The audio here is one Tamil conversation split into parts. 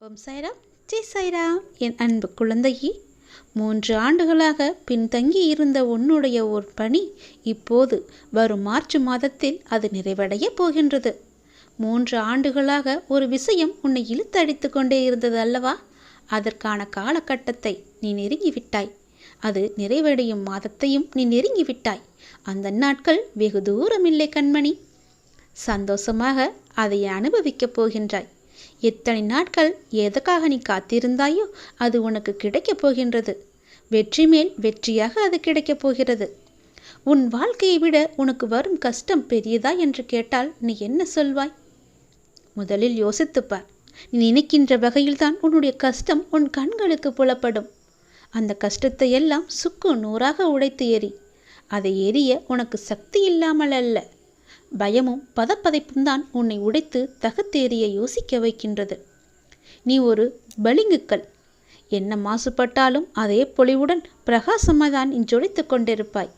ஓம் சாய்ராம், ஜெய் சாய்ராம். என் அன்பு குழந்தையே, 3 ஆண்டுகளாக பின்தங்கி இருந்த உன்னுடைய ஒரு பணி இப்போது வரும் மார்ச் மாதத்தில் அது நிறைவடைய போகின்றது. 3 ஆண்டுகளாக ஒரு விஷயம் உன்னை இழுத்தடித்து கொண்டே இருந்தது அல்லவா? அதற்கான காலகட்டத்தை நீ நெருங்கிவிட்டாய். அது நிறைவடையும் மாதத்தையும் நீ நெருங்கிவிட்டாய். அந்த நாட்கள் வெகு தூரமில்லை கண்மணி. சந்தோஷமாக அதை அனுபவிக்கப் போகின்றாய். எத்தனை நாட்கள் எதற்காக நீ காத்திருந்தாயோ அது உனக்கு கிடைக்கப் போகின்றது. வெற்றி மேல் வெற்றியாக அது கிடைக்கப் போகிறது. உன் வாழ்க்கையை விட உனக்கு வரும் கஷ்டம் பெரியதா என்று கேட்டால் நீ என்ன சொல்வாய்? முதலில் யோசித்துப்பார். நீ நினைக்கின்ற வகையில்தான் உன்னுடைய கஷ்டம் உன் கண்களுக்கு புலப்படும். அந்த கஷ்டத்தை எல்லாம் சுக்கு நூறாக உடைத்து எறி. அதை எரிய உனக்கு சக்தி இல்லாமல் அல்ல, பயமும் பதப்பதைப்பும் தான் உன்னை உடைத்து தகத்தேறிய யோசிக்க வைக்கின்றது. நீ ஒரு பளிங்குக்கல். என்ன மாசுபட்டாலும் அதே பொலிவுடன் பிரகாசமாக தான் நீ ஜொலித்து கொண்டிருப்பாய்.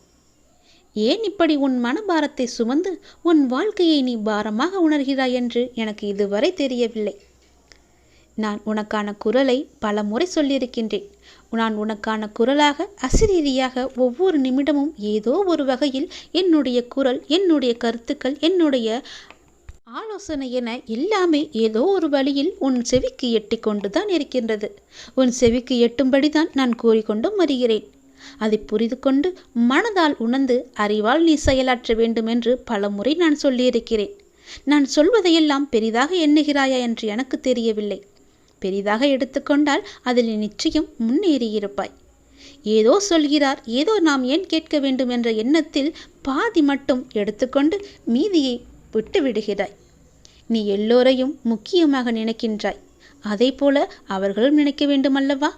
ஏன் இப்படி உன் மனபாரத்தை சுமந்து உன் வாழ்க்கையை நீ பாரமாக உணர்கிறாய் என்று எனக்கு இதுவரை தெரியவில்லை. நான் உனக்கான குரலை பல முறை சொல்லியிருக்கின்றேன். நான் உனக்கான குரலாக அசிரீரியாக ஒவ்வொரு நிமிடமும் ஏதோ ஒரு வகையில் என்னுடைய குரல், என்னுடைய கருத்துக்கள், என்னுடைய ஆலோசனை என எல்லாமே ஏதோ ஒரு வழியில் உன் செவிக்கு எட்டி கொண்டு தான் இருக்கின்றது. உன் செவிக்கு எட்டும்படிதான் நான் கூறிக்கொண்டும் வருகிறேன். அதை புரிந்து கொண்டு மனதால் உணர்ந்து அறிவால் நீ செயலாற்ற வேண்டும் என்று பல முறை நான் சொல்லியிருக்கிறேன். நான் சொல்வதையெல்லாம் பெரிதாக எண்ணுகிறாயா என்று எனக்கு தெரியவில்லை. பெரிதாக எடுத்துக்கொண்டால் அதில் நிச்சயம் முன்னேறியிருப்பாய். ஏதோ சொல்கிறார், ஏதோ நாம் ஏன் கேட்க வேண்டும் என்ற எண்ணத்தில் பாதி மட்டும் எடுத்துக்கொண்டு மீதியை விட்டு விடுகிறாய். நீ எல்லோரையும் முக்கியமாக நினைக்கின்றாய். அதே போல அவர்களும் நினைக்க வேண்டுமல்லவா?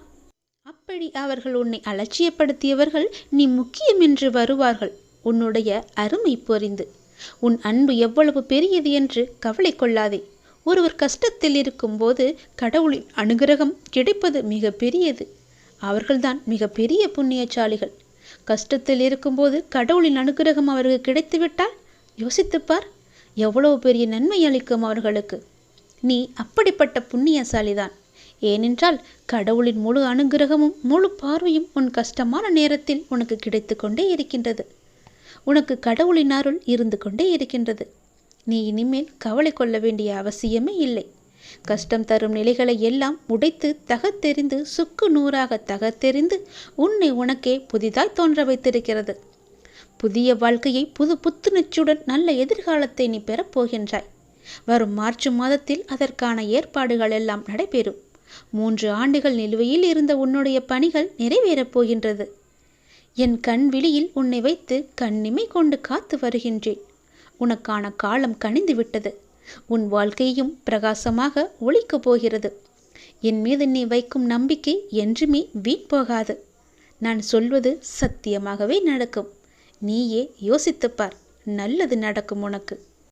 அப்படி அவர்கள் உன்னை அலட்சியப்படுத்தியவர்கள் நீ முக்கியம் என்று வருவார்கள். உன்னுடைய அருமை புரிந்து உன் அன்பு எவ்வளவு பெரியது என்று கவலை கொள்ளாதே. ஒருவர் கஷ்டத்தில் இருக்கும்போது கடவுளின் அனுகிரகம் கிடைப்பது மிக பெரியது. அவர்கள்தான் மிக பெரிய புண்ணியசாலிகள். கஷ்டத்தில் இருக்கும்போது கடவுளின் அனுகிரகம் அவருக்கு கிடைத்துவிட்டால் யோசித்துப்பார், எவ்வளவு பெரிய நன்மை அளிக்கும் அவர்களுக்கு. நீ அப்படிப்பட்ட புண்ணியசாலிதான். ஏனென்றால் கடவுளின் முழு அனுகிரகமும் முழு பார்வையும் உன் கஷ்டமான நேரத்தில் உனக்கு கிடைத்து கொண்டே இருக்கின்றது. உனக்கு கடவுளின் அருள் இருந்து கொண்டே இருக்கின்றது. நீ இனிமேல் கவலை கொள்ள வேண்டிய அவசியமே இல்லை. கஷ்டம் தரும் நிலைகளை எல்லாம் உடைத்து தகத்தெறிந்து சுக்கு நூறாக தகத்தெறிந்து உன்னை உனக்கே புதிதாய் தோன்ற வைத்திருக்கிறது. புதிய வாழ்க்கையை புது புத்துணர்ச்சியுடன் நல்ல எதிர்காலத்தை நீ பெறப்போகின்றாய். வரும் மார்ச் மாதத்தில் அதற்கான ஏற்பாடுகள் எல்லாம் நடைபெறும். 3 ஆண்டுகள் நிலுவையில் இருந்த உன்னுடைய பணிகள் நிறைவேறப் போகின்றது. என் கண் விழியில் உன்னை வைத்து கண்ணிமை கொண்டு காத்து வருகின்றேன். உனக்கான காலம் கனிந்து விட்டது. உன் வாழ்க்கையும் பிரகாசமாக ஒளிக்கப் போகிறது. என் மீது நீ வைக்கும் நம்பிக்கை என்றுமே வீண் போகாது. நான் சொல்வது சத்தியமாகவே நடக்கும். நீயே யோசித்துப்பார், நல்லது நடக்கும் உனக்கு.